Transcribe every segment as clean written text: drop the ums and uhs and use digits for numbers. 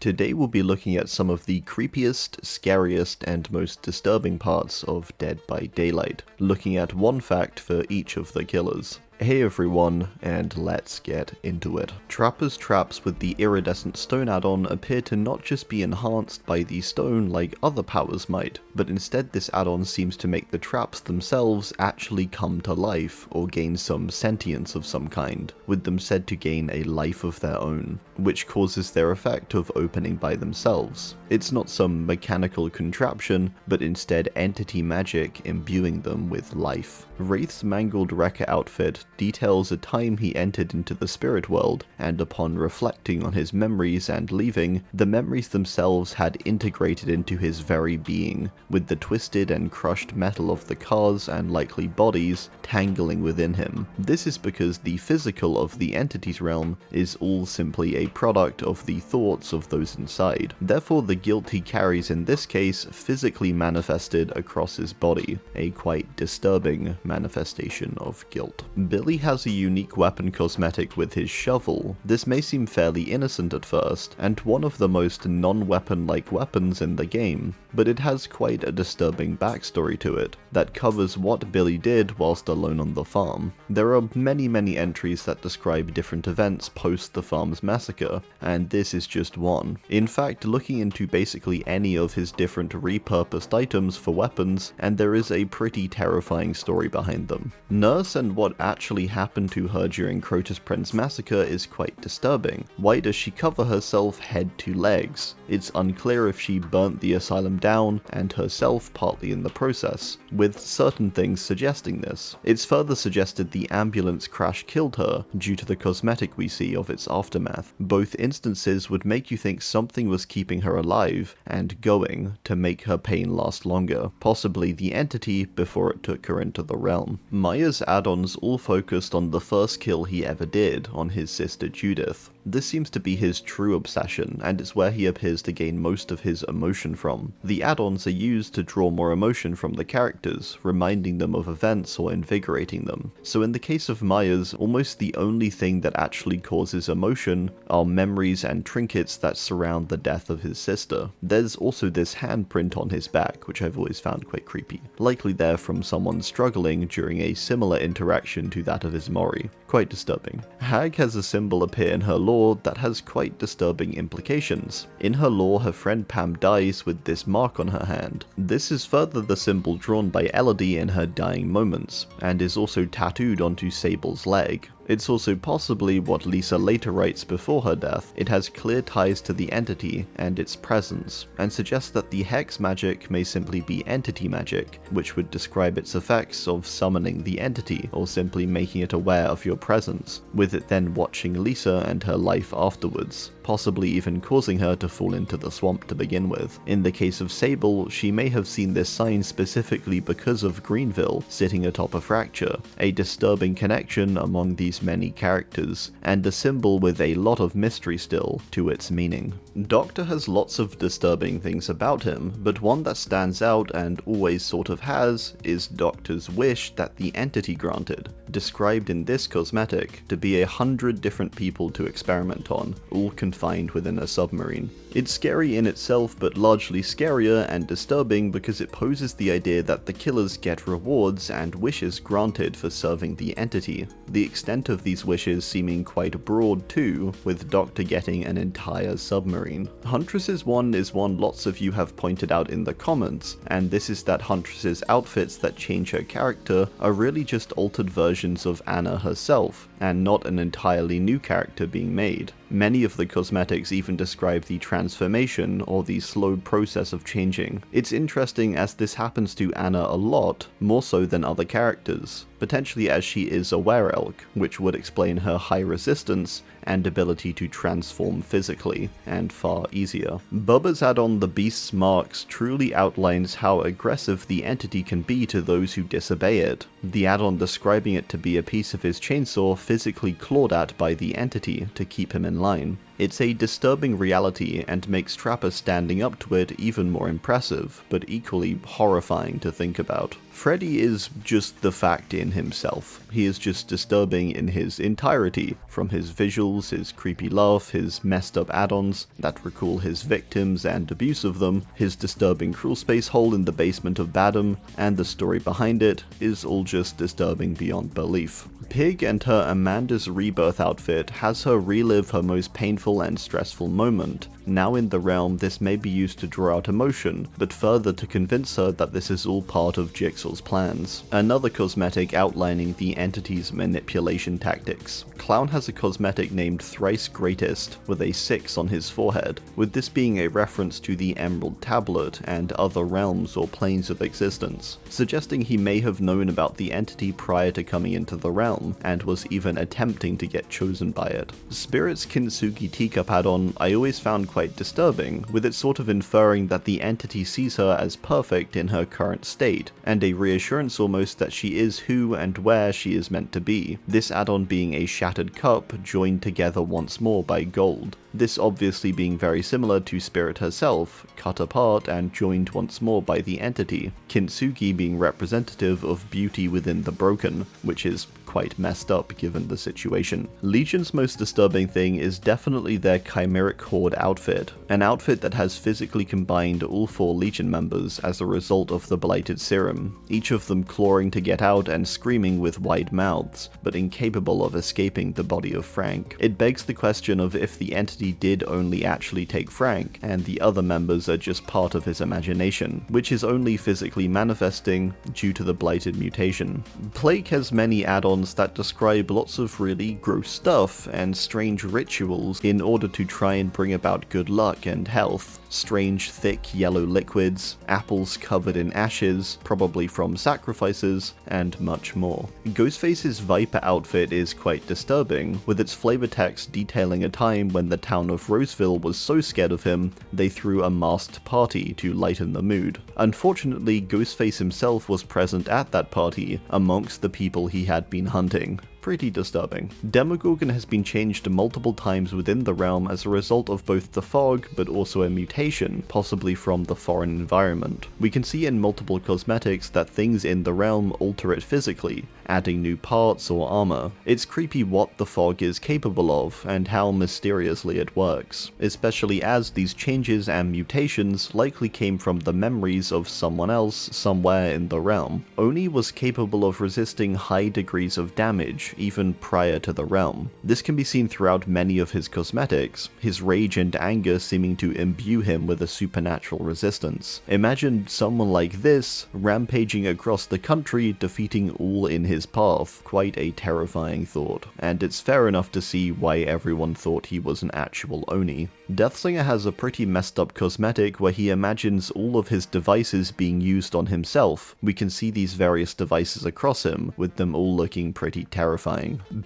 Today we'll be looking at some of the creepiest, scariest, and most disturbing parts of Dead by Daylight, looking at one fact for each of the killers. Hey everyone, and let's get into it. Trapper's traps with the iridescent stone add-on appear to not just be enhanced by the stone like other powers might, but instead this add-on seems to make the traps themselves actually come to life or gain some sentience of some kind, with them said to gain a life of their own, which causes their effect of opening by themselves. It's not some mechanical contraption, but instead entity magic imbuing them with life. Wraith's mangled Wrecker outfit details a time he entered into the spirit world, and upon reflecting on his memories and leaving, the memories themselves had integrated into his very being, with the twisted and crushed metal of the cars and likely bodies tangling within him. This is because the physical of the entity's realm is all simply a product of the thoughts of those inside. Therefore, the guilt he carries in this case physically manifested across his body, a quite disturbing manifestation of guilt. Billy has a unique weapon cosmetic with his shovel. This may seem fairly innocent at first, and one of the most non-weapon-like weapons in the game, but it has quite a disturbing backstory to it that covers what Billy did whilst alone on the farm. There are many entries that describe different events post the farm's massacre, and this is just one. In fact, looking into basically any of his different repurposed items for weapons, and there is a pretty terrifying story behind them. Nurse and what actually happened to her during Crotus Pren's massacre is quite disturbing. Why does she cover herself head to legs? It's unclear if she burnt the asylum down and herself partly in the process, with certain things suggesting this. It's further suggested the ambulance crash killed her due to the cosmetic we see of its aftermath. Both instances would make you think something was keeping her alive and going to make her pain last longer, possibly the entity before it took her into the realm. Myers' add-ons all focused on the first kill he ever did on his sister Judith. This seems to be his true obsession, and it's where he appears to gain most of his emotion from. The add-ons are used to draw more emotion from the characters, reminding them of events or invigorating them. So in the case of Myers, almost the only thing that actually causes emotion are memories and trinkets that surround the death of his sister. There's also this handprint on his back, which I've always found quite creepy, likely there from someone struggling during a similar interaction to that of his Mori. Quite disturbing. Hag has a symbol appear in her lore that has quite disturbing implications. In her lore, her friend Pam dies with this mark on her hand. This is further the symbol drawn by Elodie in her dying moments, and is also tattooed onto Sable's leg. It's also possibly what Lisa later writes before her death. It has clear ties to the entity and its presence, and suggests that the hex magic may simply be entity magic, which would describe its effects of summoning the entity, or simply making it aware of your presence, with it then watching Lisa and her life afterwards, possibly even causing her to fall into the swamp to begin with. In the case of Sable, she may have seen this sign specifically because of Greenville sitting atop a fracture, a disturbing connection among these many characters, and a symbol with a lot of mystery still to its meaning. Doctor has lots of disturbing things about him, but one that stands out and always sort of has is Doctor's wish that the entity granted, described in this cosmetic to be 100 different people to experiment on, all confined within a submarine. It's scary in itself, but largely scarier and disturbing because it poses the idea that the killers get rewards and wishes granted for serving the entity. The extent of these wishes seeming quite broad too, with Doctor getting an entire submarine. Huntress's one is one lots of you have pointed out in the comments, and this is that Huntress's outfits that change her character are really just altered versions of Anna herself, and not an entirely new character being made. Many of the cosmetics even describe the transformation or the slowed process of changing. It's interesting as this happens to Anna a lot, more so than other characters, potentially as she is a were-elk, which would explain her high resistance and ability to transform physically, and far easier. Bubba's add-on The Beast's Marks truly outlines how aggressive the entity can be to those who disobey it, the add-on describing it to be a piece of his chainsaw physically clawed at by the entity to keep him in line. It's a disturbing reality and makes Trapper standing up to it even more impressive, but equally horrifying to think about. Freddy is just the fact in himself. He is just disturbing in his entirety, from his visuals, his creepy laugh, his messed up add-ons that recall his victims and abuse of them, his disturbing crawl space hole in the basement of Badham, and the story behind it is all just disturbing beyond belief. Pig and her Amanda's Rebirth outfit has her relive her most painful and stressful moment. Now in the realm, this may be used to draw out emotion, but further to convince her that this is all part of Jigsaw's plans. Another cosmetic outlining the entity's manipulation tactics. Clown has a cosmetic named Thrice Greatest, with a 6 on his forehead, with this being a reference to the Emerald Tablet and other realms or planes of existence, suggesting he may have known about the entity prior to coming into the realm, and was even attempting to get chosen by it. Spirit's Kintsugi teacup add-on I always found quite disturbing, with it sort of inferring that the entity sees her as perfect in her current state, and a reassurance almost that she is who and where she is meant to be, this add-on being a shattered cup joined together once more by gold. This obviously being very similar to Spirit herself, cut apart and joined once more by the entity, Kintsugi being representative of beauty within the broken, which is quite messed up given the situation. Legion's most disturbing thing is definitely their Chimeric Horde outfit, an outfit that has physically combined all 4 Legion members as a result of the Blighted Serum, each of them clawing to get out and screaming with wide mouths, but incapable of escaping the body of Frank. It begs the question of if the entity did only actually take Frank, and the other members are just part of his imagination, which is only physically manifesting due to the Blighted mutation. Plague has many add-ons that describe lots of really gross stuff and strange rituals in order to try and bring about good luck and health. Strange thick yellow liquids, apples covered in ashes, probably from sacrifices, and much more. Ghostface's Viper outfit is quite disturbing, with its flavor text detailing a time when the town of Roseville was so scared of him, they threw a masked party to lighten the mood. Unfortunately, Ghostface himself was present at that party, amongst the people he had been hunting. Pretty disturbing. Demogorgon has been changed multiple times within the realm as a result of both the fog, but also a mutation, possibly from the foreign environment. We can see in multiple cosmetics that things in the realm alter it physically, adding new parts or armor. It's creepy what the fog is capable of, and how mysteriously it works, especially as these changes and mutations likely came from the memories of someone else somewhere in the realm. Oni was capable of resisting high degrees of damage, even prior to the realm. This can be seen throughout many of his cosmetics, his rage and anger seeming to imbue him with a supernatural resistance. Imagine someone like this rampaging across the country, defeating all in his path. Quite a terrifying thought, and it's fair enough to see why everyone thought he was an actual Oni. Deathslinger has a pretty messed up cosmetic where he imagines all of his devices being used on himself. We can see these various devices across him, with them all looking pretty terrifying.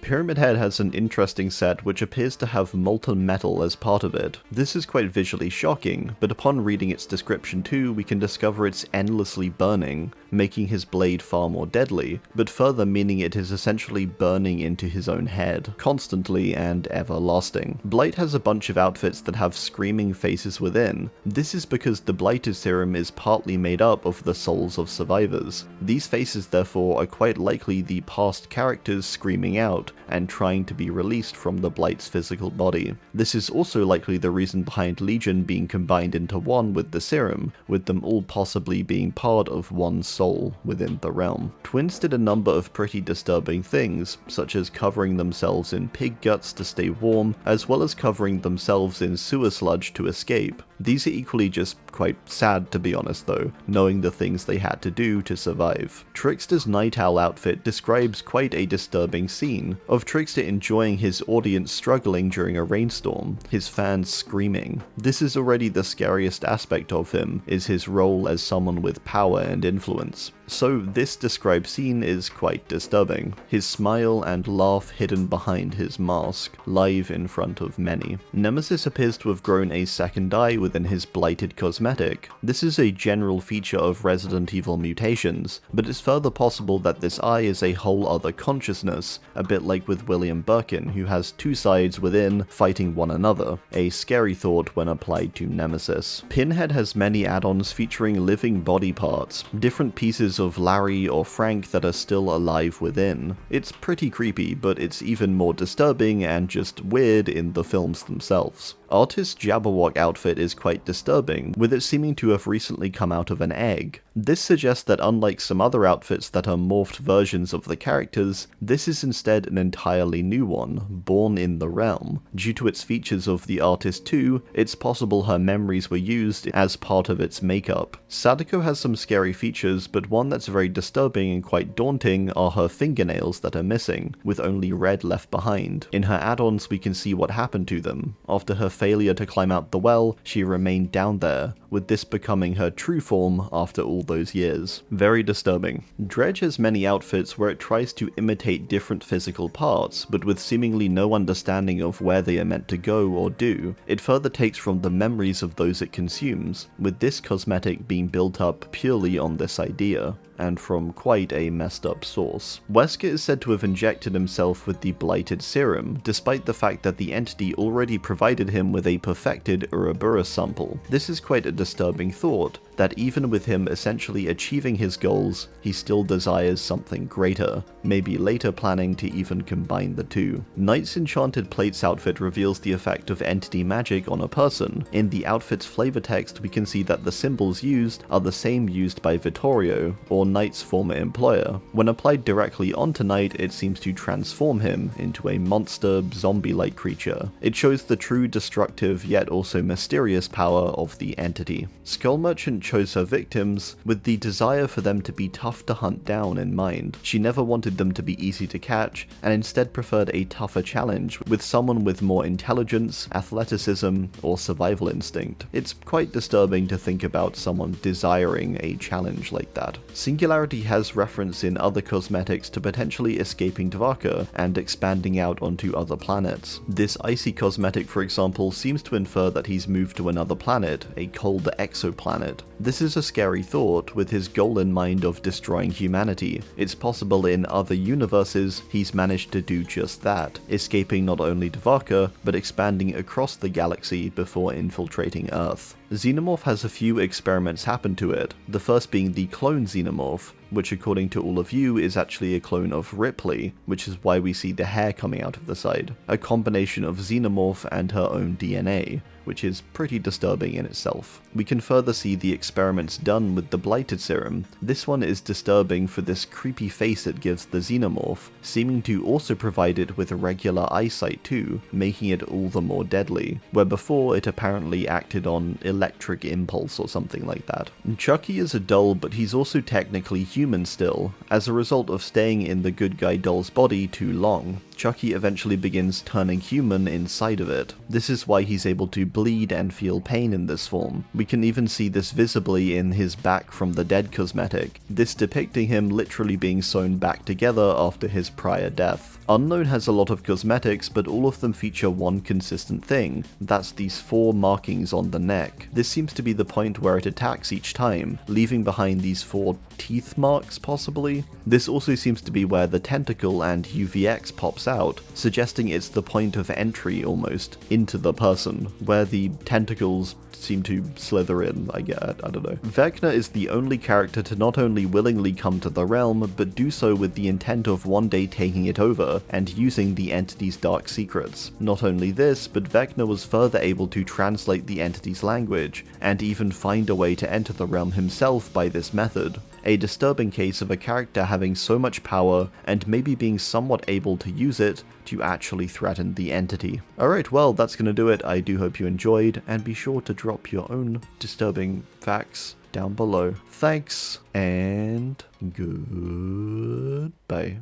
Pyramid Head has an interesting set which appears to have molten metal as part of it. This is quite visually shocking, but upon reading its description too, we can discover it's endlessly burning, making his blade far more deadly, but further meaning it is essentially burning into his own head, constantly and everlasting. Blight has a bunch of outfits that have screaming faces within. This is because the Blighted Serum is partly made up of the souls of survivors. These faces therefore are quite likely the past characters screaming out and trying to be released from the Blight's physical body. This is also likely the reason behind Legion being combined into one with the serum, with them all possibly being part of one soul within the realm. Twins did a number of pretty disturbing things, such as covering themselves in pig guts to stay warm, as well as covering themselves in sewer sludge to escape. These are equally just quite sad, to be honest though, knowing the things they had to do to survive. Trickster's Night Owl outfit describes quite a disturbing scene of Trickster enjoying his audience struggling during a rainstorm, his fans screaming. This is already the scariest aspect of him, is his role as someone with power and influence. So this described scene is quite disturbing, his smile and laugh hidden behind his mask, live in front of many. Nemesis appears to have grown a second eye within his blighted cosmetics, cosmetic. This is a general feature of Resident Evil mutations, but it's further possible that this eye is a whole other consciousness, a bit like with William Birkin, who has two sides within fighting one another, a scary thought when applied to Nemesis. Pinhead has many add-ons featuring living body parts, different pieces of Larry or Frank that are still alive within. It's pretty creepy, but it's even more disturbing and just weird in the films themselves. Artist Jabberwock outfit is quite disturbing, with it seeming to have recently come out of an egg. This suggests that unlike some other outfits that are morphed versions of the characters, this is instead an entirely new one, born in the realm. Due to its features of the artist too, it's possible her memories were used as part of its makeup. Sadako has some scary features, but one that's very disturbing and quite daunting are her fingernails that are missing, with only red left behind. In her add-ons we can see what happened to them. After her failure to climb out the well, she remained down there, with this becoming her true form after all those years. Very disturbing. Dredge has many outfits where it tries to imitate different physical parts, but with seemingly no understanding of where they are meant to go or do. It further takes from the memories of those it consumes, with this cosmetic being built up purely on this idea, and from quite a messed up source. Wesker is said to have injected himself with the blighted serum, despite the fact that the entity already provided him with a perfected Ouroboros sample. This is quite a disturbing thought, that even with him essentially achieving his goals, he still desires something greater, maybe later planning to even combine the two. Knight's Enchanted Plates outfit reveals the effect of entity magic on a person. In the outfit's flavor text we can see that the symbols used are the same used by Vittorio, or Knight's former employer. When applied directly onto Knight, it seems to transform him into a monster, zombie-like creature. It shows the true destructive yet also mysterious power of the entity. Skull Merchant chose her victims with the desire for them to be tough to hunt down in mind. She never wanted them to be easy to catch, and instead preferred a tougher challenge with someone with more intelligence, athleticism, or survival instinct. It's quite disturbing to think about someone desiring a challenge like that. Singularity has reference in other cosmetics to potentially escaping Dvaka and expanding out onto other planets. This icy cosmetic, for example, seems to infer that he's moved to another planet, a colder exoplanet. This is a scary thought, with his goal in mind of destroying humanity. It's possible in other universes he's managed to do just that, escaping not only Dvaka, but expanding across the galaxy before infiltrating Earth. Xenomorph has a few experiments happen to it, the first being the clone Xenomorph, which according to all of you is actually a clone of Ripley, which is why we see the hair coming out of the side. A combination of Xenomorph and her own DNA, which is pretty disturbing in itself. We can further see the experiments done with the blighted serum. This one is disturbing for this creepy face it gives the Xenomorph, seeming to also provide it with regular eyesight too, making it all the more deadly, where before it apparently acted on electric impulse or something like that. Chucky is a doll, but he's also technically human still, as a result of staying in the good guy doll's body too long. Chucky eventually begins turning human inside of it. This is why he's able to bleed and feel pain in this form. We can even see this visibly in his Back from the Dead cosmetic, this depicting him literally being sewn back together after his prior death. Unknown has a lot of cosmetics, but all of them feature one consistent thing, that's these 4 markings on the neck. This seems to be the point where it attacks each time, leaving behind these 4 teeth marks possibly. This also seems to be where the tentacle and UVX pops out, suggesting it's the point of entry almost into the person, where the tentacles seem to slither in, I don't know. Vecna is the only character to not only willingly come to the realm, but do so with the intent of one day taking it over and using the entity's dark secrets. Not only this, but Vecna was further able to translate the entity's language, and even find a way to enter the realm himself by this method. A disturbing case of a character having so much power, and maybe being somewhat able to use it to actually threaten the entity. Alright, well, that's gonna do it. I do hope you enjoyed, and be sure to drop your own disturbing facts down below. Thanks, and goodbye.